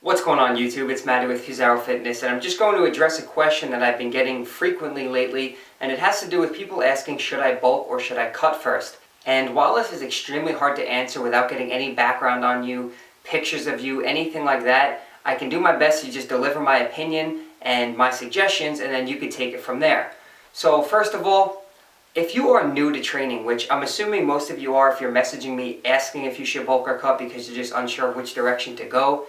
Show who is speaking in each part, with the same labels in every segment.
Speaker 1: What's going on YouTube? It's Matty with FusaroFitness, and I'm just going to address a question that I've been getting frequently lately, and it has to do with people asking, should I bulk or should I cut first? And while this is extremely hard to answer without getting any background on you, pictures of you, anything like that, I can do my best to just deliver my opinion and my suggestions, and then you can take it from there. So first of all, if you are new to training, which I'm assuming most of you are if you're messaging me asking if you should bulk or cut because you're just unsure of which direction to go,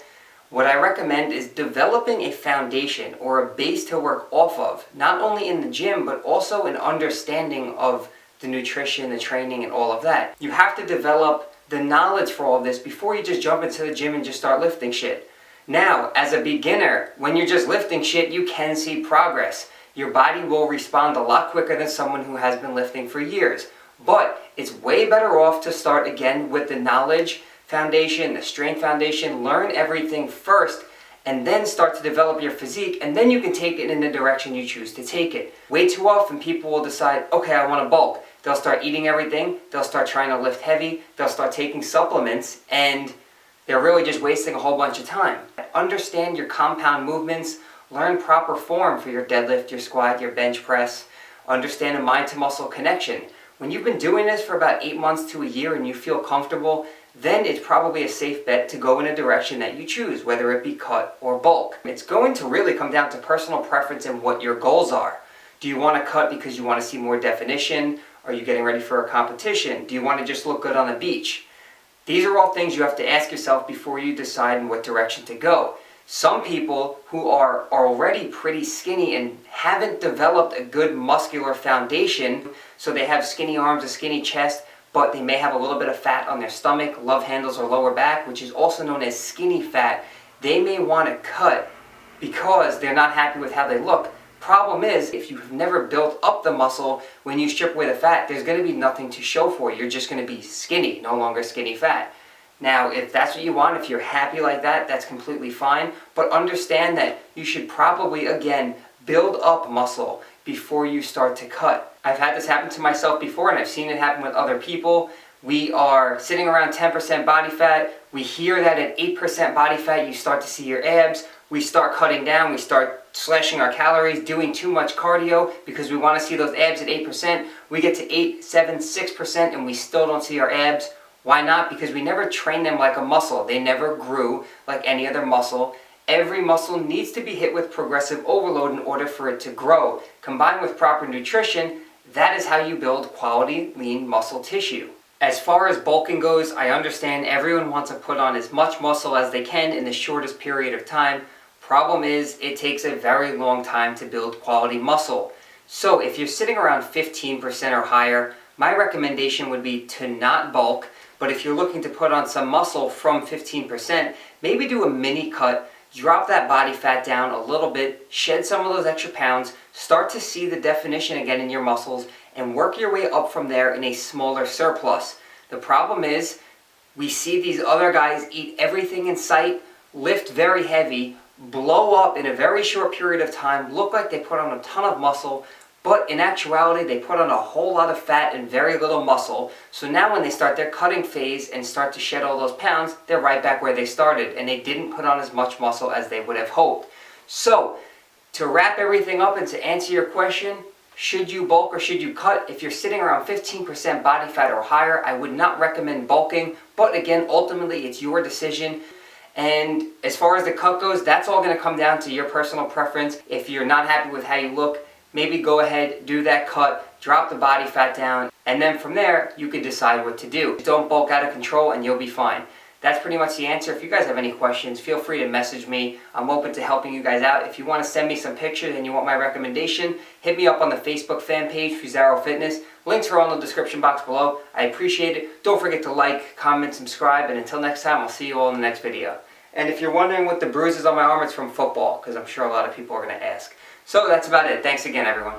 Speaker 1: what I recommend is developing a foundation or a base to work off of, not only in the gym, but also an understanding of the nutrition, the training, and all of that. You have to develop the knowledge for all of this before you just jump into the gym and just start lifting shit. Now, as a beginner, when you're just lifting shit, you can see progress. Your body will respond a lot quicker than someone who has been lifting for years. But it's way better off to start again with the knowledge foundation, the strength foundation, learn everything first, and then start to develop your physique, and then you can take it in the direction you choose to take it. Way too often people will decide, okay, I want to bulk. They'll start eating everything, they'll start trying to lift heavy, they'll start taking supplements, and they're really just wasting a whole bunch of time. Understand your compound movements, learn proper form for your deadlift, your squat, your bench press, understand a mind to muscle connection. When you've been doing this for about 8 months to a year and you feel comfortable, then it's probably a safe bet to go in a direction that you choose, whether it be cut or bulk. It's going to really come down to personal preference and what your goals are. Do you want to cut because you want to see more definition? Are you getting ready for a competition? Do you want to just look good on the beach? These are all things you have to ask yourself before you decide in what direction to go. Some people who are already pretty skinny and haven't developed a good muscular foundation, so they have skinny arms, a skinny chest, but they may have a little bit of fat on their stomach, love handles, or lower back, which is also known as skinny fat. They may want to cut because they're not happy with how they look. Problem is, if you've never built up the muscle, when you strip away the fat, there's going to be nothing to show for it. You're just going to be skinny, no longer skinny fat. Now, if that's what you want, if you're happy like that, that's completely fine. But understand that you should probably, again, build up muscle before you start to cut. I've had this happen to myself before, and I've seen it happen with other people. We are sitting around 10% body fat. We hear that at 8% body fat, you start to see your abs. We start cutting down. We start slashing our calories, doing too much cardio because we want to see those abs at 8%. We get to 8, 7, 6%, and we still don't see our abs. Why not? Because we never trained them like a muscle. They never grew like any other muscle. Every muscle needs to be hit with progressive overload in order for it to grow. Combined with proper nutrition, that is how you build quality, lean muscle tissue. As far as bulking goes, I understand everyone wants to put on as much muscle as they can in the shortest period of time. Problem is, it takes a very long time to build quality muscle. So if you're sitting around 15% or higher, my recommendation would be to not bulk. But if you're looking to put on some muscle from 15%, maybe do a mini cut, drop that body fat down a little bit, shed some of those extra pounds, start to see the definition again in your muscles, and work your way up from there in a smaller surplus. The problem is, we see these other guys eat everything in sight, lift very heavy, blow up in a very short period of time, look like they put on a ton of muscle, but in actuality, they put on a whole lot of fat and very little muscle. So now when they start their cutting phase and start to shed all those pounds, they're right back where they started, and they didn't put on as much muscle as they would have hoped. So, to wrap everything up and to answer your question, should you bulk or should you cut? If you're sitting around 15% body fat or higher, I would not recommend bulking. But again, ultimately, it's your decision. And as far as the cut goes, that's all going to come down to your personal preference. If you're not happy with how you look, maybe go ahead, do that cut, drop the body fat down, and then from there, you can decide what to do. Don't bulk out of control and you'll be fine. That's pretty much the answer. If you guys have any questions, feel free to message me. I'm open to helping you guys out. If you want to send me some pictures and you want my recommendation, hit me up on the Facebook fan page, FusaroFitness. Links are all in the description box below. I appreciate it. Don't forget to like, comment, subscribe, and until next time, I'll see you all in the next video. And if you're wondering what the bruises on my arm, it's from football, because I'm sure a lot of people are going to ask. So that's about it. Thanks again, everyone.